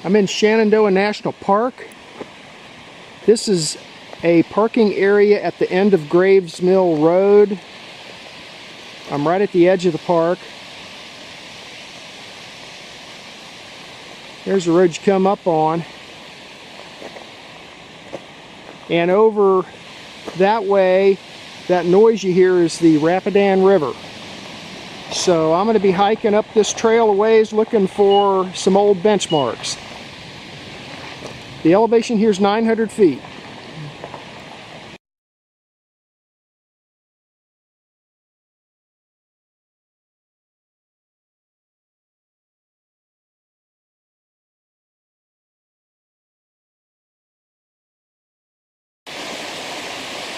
I'm in Shenandoah National Park. This is a parking area at the end of Graves Mill Road. I'm right at the edge of the park. There's the road you come up on. And over that way, that noise you hear is the Rapidan River. So I'm going to be hiking up this trail a ways looking for some old benchmarks. The elevation here is 900 feet.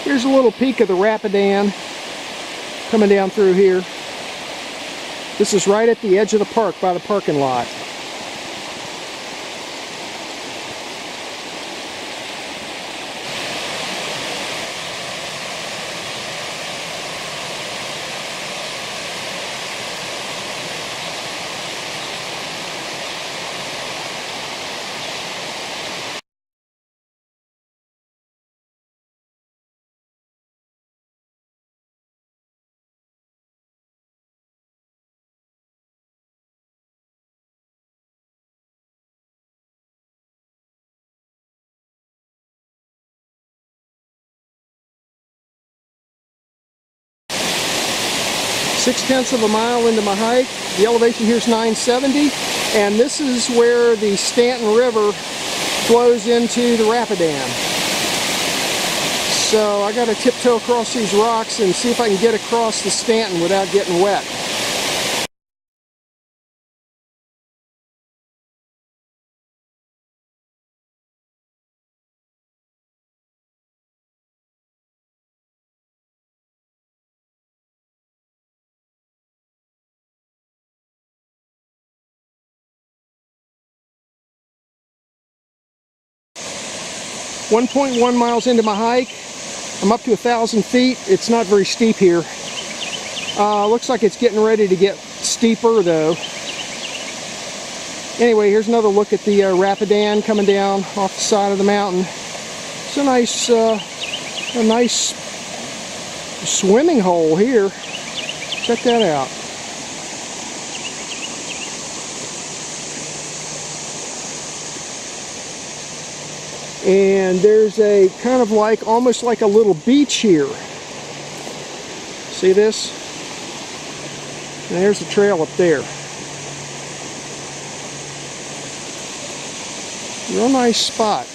Here's a little peek of the Rapidan coming down through here. This is right at the edge of the park by the parking lot. Six-tenths of a mile into my hike. The elevation here is 970, and this is where the Staunton River flows into the Rapidan. So I got to tiptoe across these rocks and see if I can get across the Staunton without getting wet. .1 miles into my hike. I'm up to 1,000 feet. It's not very steep here. Looks like it's getting ready to get steeper though. Anyway, here's another look at the Rapidan coming down off the side of the mountain. It's a nice swimming hole here. Check that out. And there's a kind of like, almost like a little beach here. See this? And there's the trail up there. Real nice spot.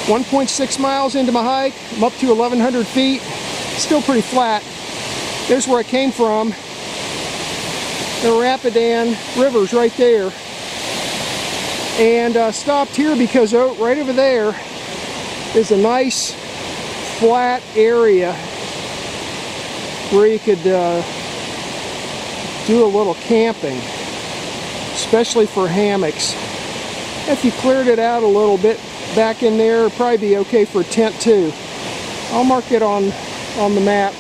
.6 miles into my hike. I'm up to 1,100 feet. Still pretty flat. There's where I came from. The Rapidan River's right there. And stopped here because right over there is a nice flat area where you could do a little camping, especially for hammocks. If you cleared it out a little bit back in there, it'd probably be okay for a tent too. I'll mark it on the map.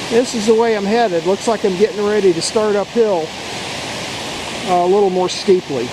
This is the way I'm headed. Looks like I'm getting ready to start uphill a little more steeply.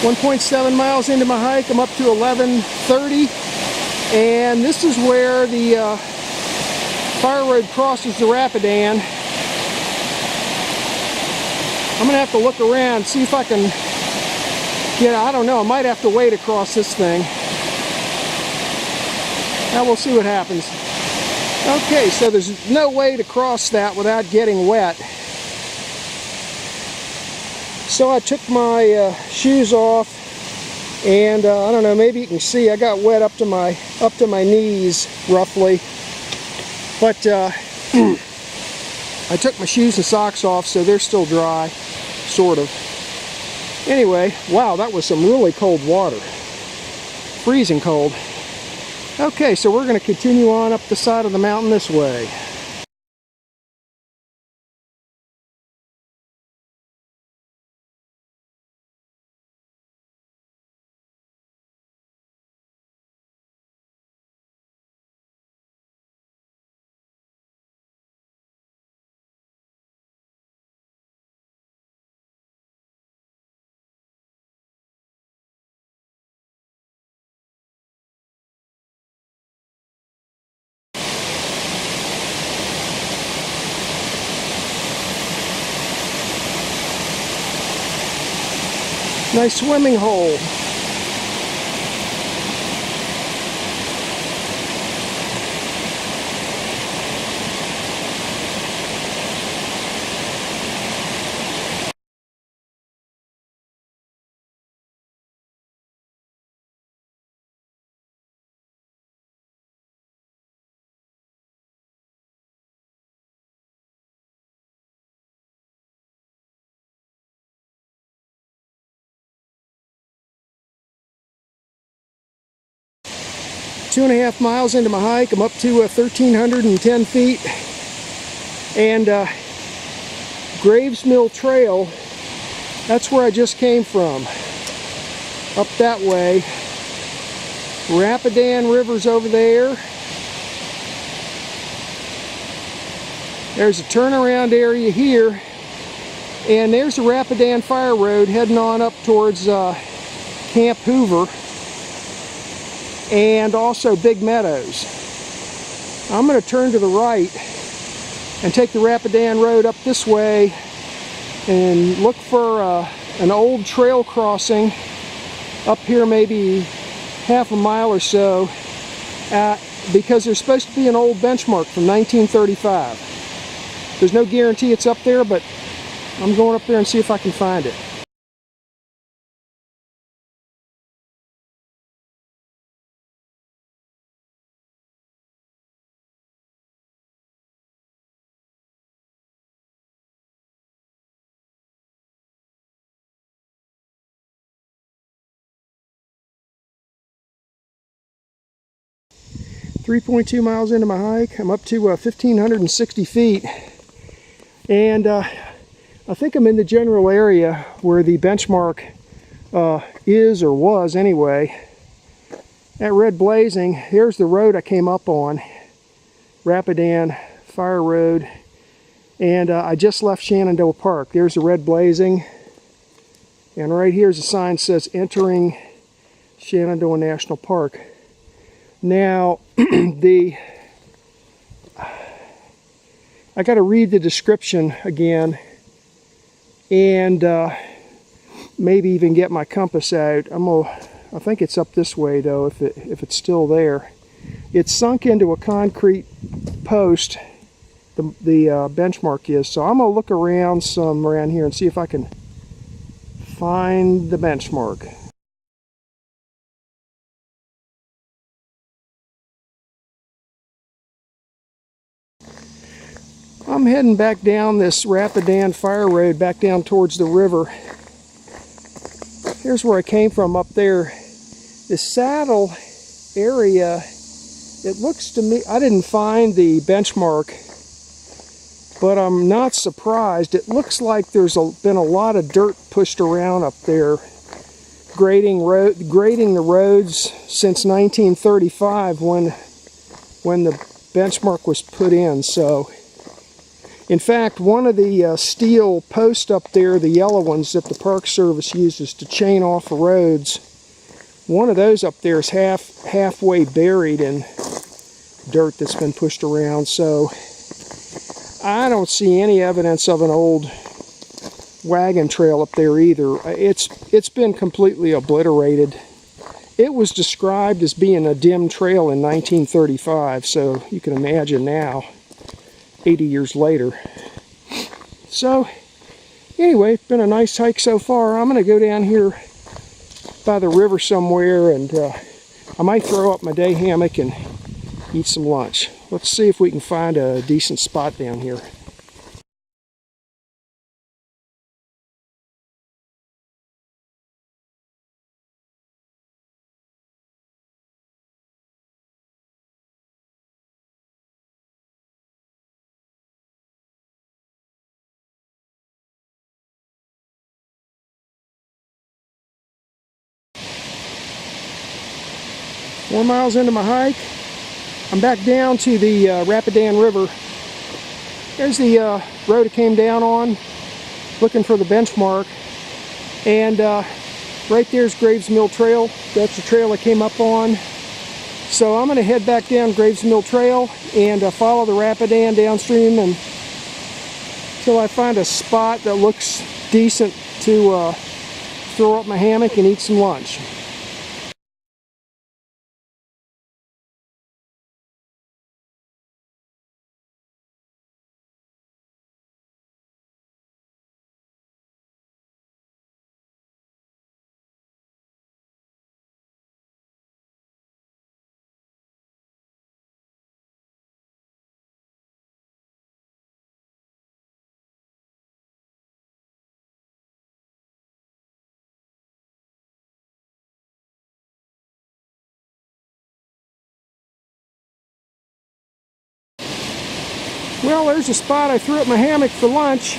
.7 miles into my hike, I'm up to 11:30, and this is where the fire road crosses the Rapidan. I'm gonna have to look around, see if I can get, I don't know, I might have to wade across this thing. Now we'll see what happens. Okay, so there's no way to cross that without getting wet. So I took my shoes off, and I don't know, maybe you can see I got wet up to my knees roughly. But I took my shoes and socks off, so they're still dry, sort of. Anyway, wow, that was some really cold water. Freezing cold. Okay, so we're going to continue on up the side of the mountain this way. Nice swimming hole. Two and a half miles into my hike, I'm up to 1,310 feet, and Graves Mill Trail, that's where I just came from, up that way. Rapidan River's over there. There's a turnaround area here, and there's the Rapidan Fire Road heading on up towards Camp Hoover, and also Big Meadows. I'm going to turn to the right and take the Rapidan Road up this way and look for an old trail crossing up here, maybe half a mile or so, because there's supposed to be an old benchmark from 1935. There's no guarantee it's up there, but I'm going up there and see if I can find it. .2 miles into my hike, I'm up to 1,560 feet, and I think I'm in the general area where the benchmark is, or was anyway. That red blazing, here's the road I came up on, Rapidan Fire Road, And I just left Shenandoah Park. There's the red blazing. And right here's a sign that says entering Shenandoah National Park. Now, I got to read the description again and maybe even get my compass out. I think it's up this way though, if it's still there. It's sunk into a concrete post, the benchmark is. So I'm going to look around some around here and see if I can find the benchmark. I'm heading back down this Rapidan Fire Road, back down towards the river. Here's where I came from up there. The saddle area, it looks to me, I didn't find the benchmark, but I'm not surprised. It looks like there's been a lot of dirt pushed around up there, grading the roads since 1935 when the benchmark was put in. So, in fact, one of the steel posts up there, the yellow ones that the Park Service uses to chain off the roads, one of those up there is halfway buried in dirt that's been pushed around. So I don't see any evidence of an old wagon trail up there either. It's been completely obliterated. It was described as being a dim trail in 1935, so you can imagine now, 80 years later. So anyway, it's been a nice hike so far. I'm going to go down here by the river somewhere, and I might throw up my day hammock and eat some lunch. Let's see if we can find a decent spot down here. Four miles into my hike, I'm back down to the Rapidan River. There's the road it came down on, looking for the benchmark. And right there's Graves Mill Trail. That's the trail I came up on. So I'm going to head back down Graves Mill Trail and follow the Rapidan downstream until I find a spot that looks decent to throw up my hammock and eat some lunch. Well, there's a spot I threw up my hammock for lunch.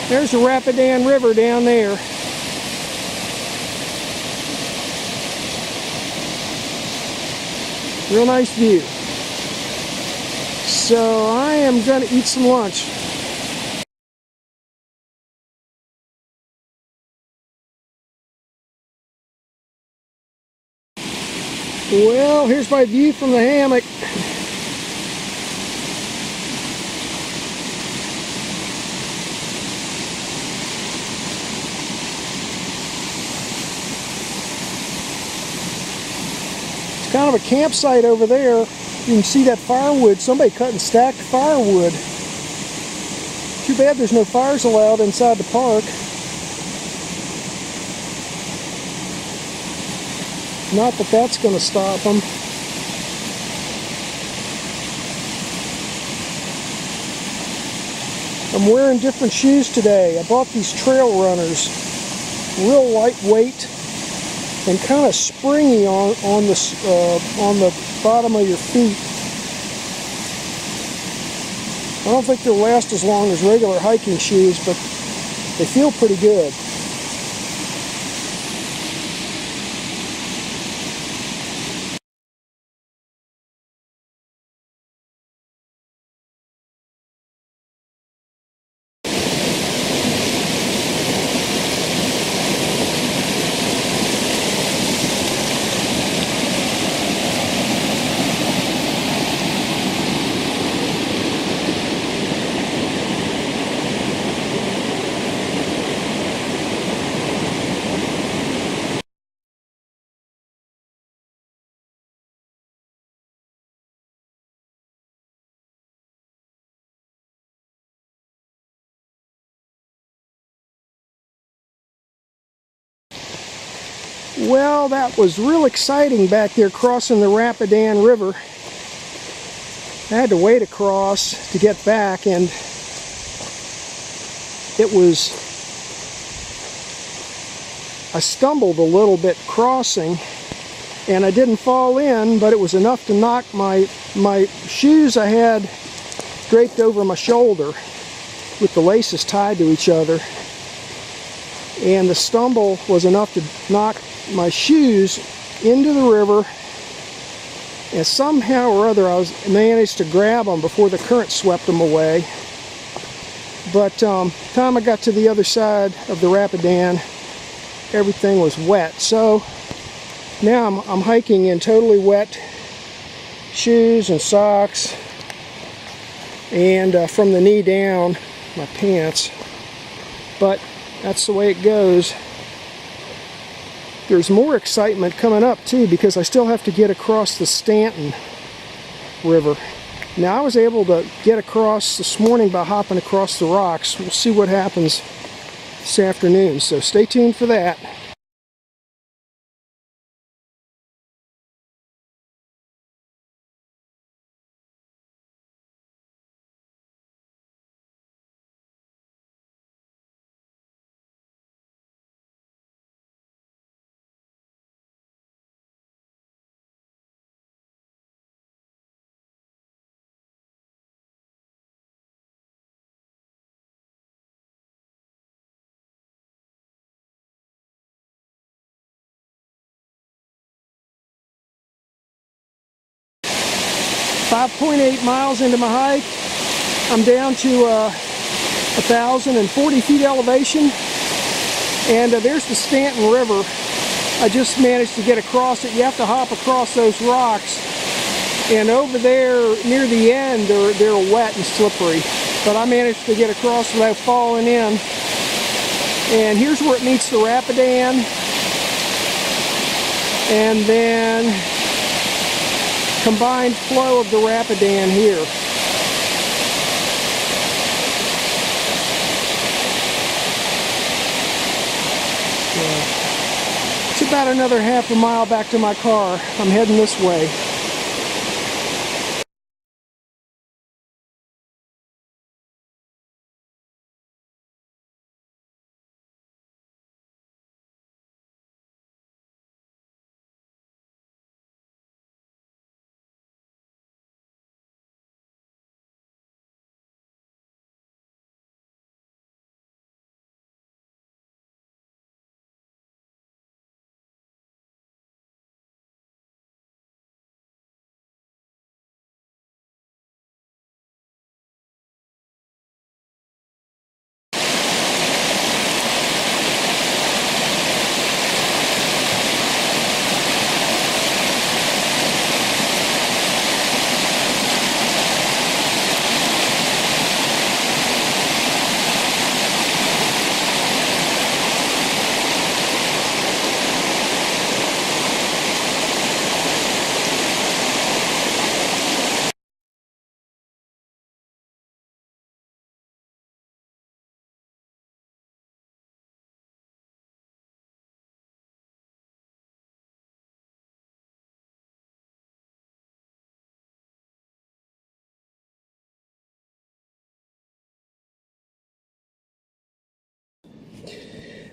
There's the Rapidan River down there. Real nice view. So I am going to eat some lunch. Well, here's my view from the hammock. It's kind of a campsite over there. You can see that firewood. Somebody cut and stacked firewood. Too bad there's no fires allowed inside the park. Not that that's going to stop them. I'm wearing different shoes today. I bought these trail runners. Real lightweight and kind of springy on the bottom of your feet. I don't think they'll last as long as regular hiking shoes, but they feel pretty good. Well, that was real exciting back there crossing the Rapidan River. I had to wade across to get back, and I stumbled a little bit crossing, and I didn't fall in, but it was enough to knock my shoes I had draped over my shoulder with the laces tied to each other, and the stumble was enough to knock my shoes into the river, and somehow or other I managed to grab them before the current swept them away. But time I got to the other side of the Rapidan, everything was wet. So now I'm hiking in totally wet shoes and socks, and from the knee down, my pants. But that's the way it goes. There's more excitement coming up too, because I still have to get across the Staunton River. Now, I was able to get across this morning by hopping across the rocks. We'll see what happens this afternoon, so stay tuned for that. .8 miles into my hike. I'm down to 1,040 feet elevation, and there's the Staunton River. I just managed to get across it. You have to hop across those rocks, and over there near the end they're wet and slippery, but I managed to get across without falling in. And here's where it meets the Rapidan, and then combined flow of the Rapidan here. It's about another half a mile back to my car. I'm heading this way.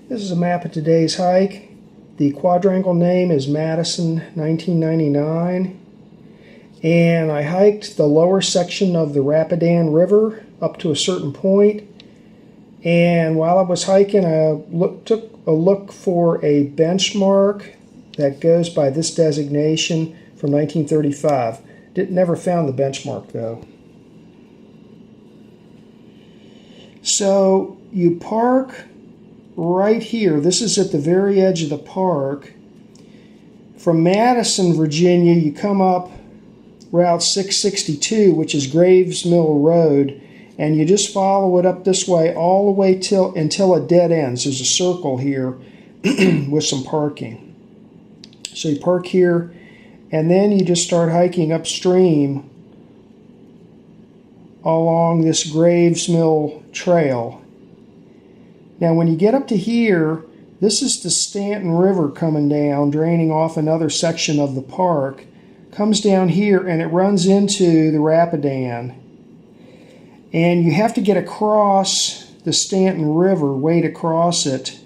This is a map of today's hike. The quadrangle name is Madison 1999. And I hiked the lower section of the Rapidan River up to a certain point. And while I was hiking, I took a look for a benchmark that goes by this designation from 1935. Never found the benchmark though. So you park right here. This is at the very edge of the park. From Madison, Virginia, you come up Route 662, which is Graves Mill Road, and you just follow it up this way all the way until it dead ends. There's a circle here with some parking. So you park here, and then you just start hiking upstream along this Graves Mill trail. Now when you get up to here, This is the Staunton River coming down, draining off another section of the park. Comes down here and it runs into the Rapidan. And you have to get across the Staunton River, wade across it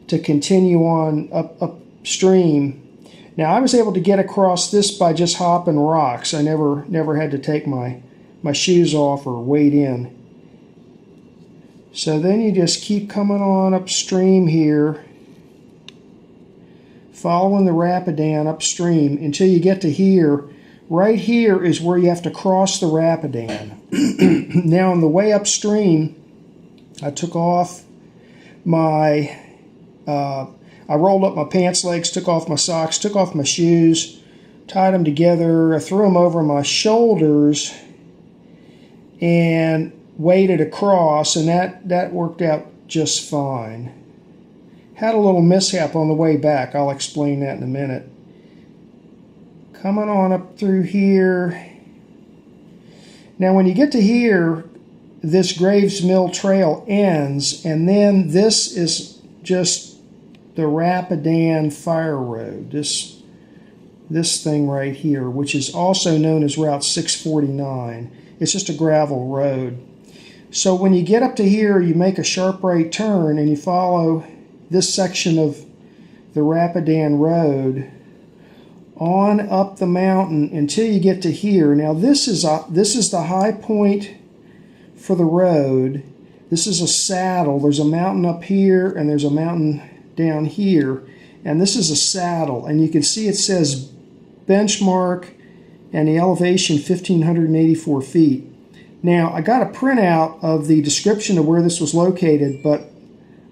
to continue on upstream. Now I was able to get across this by just hopping rocks. I never had to take my shoes off or wade in. So then you just keep coming on upstream here, following the Rapidan upstream until you get to here. Right here is where you have to cross the Rapidan. Now on the way upstream, I took off my, I rolled up my pants legs, took off my socks, took off my shoes, tied them together, I threw them over my shoulders, and waded across, and that worked out just fine. Had a little mishap on the way back. I'll explain that in a minute. Coming on up through here. Now when you get to here, this Graves Mill Trail ends, and then this is just the Rapidan Fire Road. This thing right here, which is also known as Route 649. It's just a gravel road. So when you get up to here, you make a sharp right turn and you follow this section of the Rapidan Road on up the mountain until you get to here. Now this is the high point for the road. This is a saddle. There's a mountain up here and there's a mountain down here, and this is a saddle, and you can see it says benchmark and the elevation 1,584 feet. Now I got a printout of the description of where this was located, but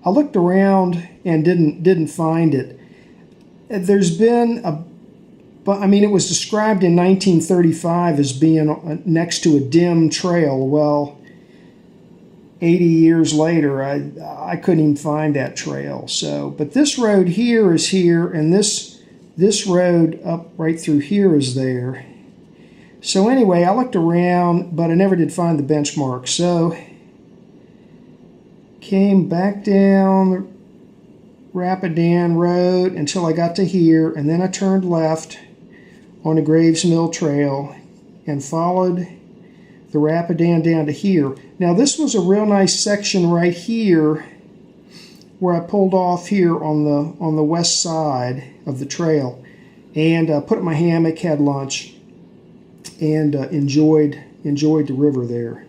I looked around and didn't find it. There's been it was described in 1935 as being next to a dim trail. Well, 80 years later, I couldn't even find that trail. So, but this road here is here, and this road up right through here is there. So anyway, I looked around, but I never did find the benchmark. So, came back down the Rapidan Road until I got to here, and then I turned left on the Graves Mill Trail and followed the Rapidan down to here. Now this was a real nice section right here where I pulled off here on the west side of the trail, and put up my hammock, had lunch, and enjoyed the river there.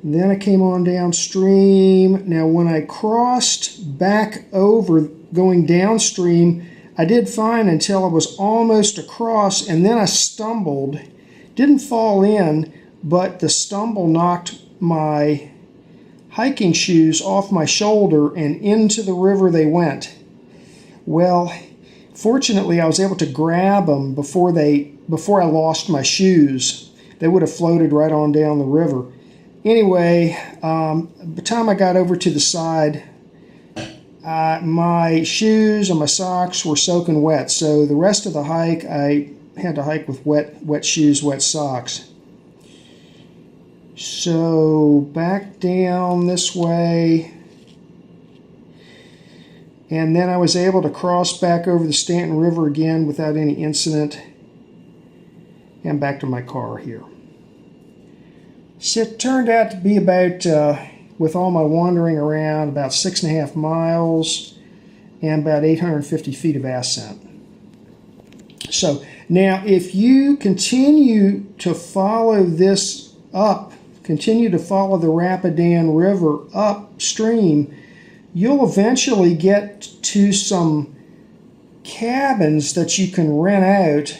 And then I came on downstream. Now when I crossed back over going downstream, I did fine until I was almost across, and then I stumbled. Didn't fall in, but the stumble knocked my hiking shoes off my shoulder and into the river they went. Well, fortunately I was able to grab them before I lost my shoes. They would have floated right on down the river. Anyway, by the time I got over to the side, my shoes and my socks were soaking wet. So the rest of the hike, I had to hike with wet shoes, wet socks. So back down this way, and then I was able to cross back over the Staunton River again without any incident, and back to my car here. So it turned out to be about, with all my wandering around, about 6.5 miles and about 850 feet of ascent. So now if you continue to follow this up, continue to follow the Rapidan River upstream, you'll eventually get to some cabins that you can rent out.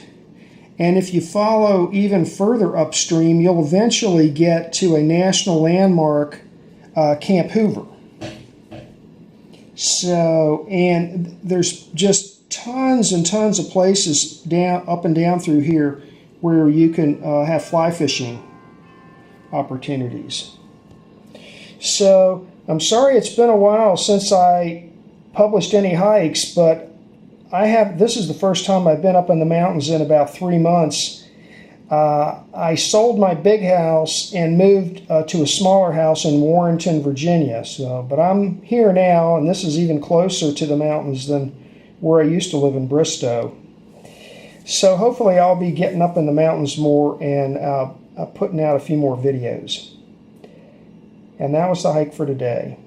And if you follow even further upstream, you'll eventually get to a national landmark, Camp Hoover. So, and there's just tons and tons of places up and down through here where you can have fly fishing opportunities. So, I'm sorry it's been a while since I published any hikes, but this is the first time I've been up in the mountains in about 3 months. I sold my big house and moved to a smaller house in Warrenton, Virginia. But I'm here now, and this is even closer to the mountains than where I used to live in Bristow. So hopefully I'll be getting up in the mountains more and putting out a few more videos. And that was the hike for today.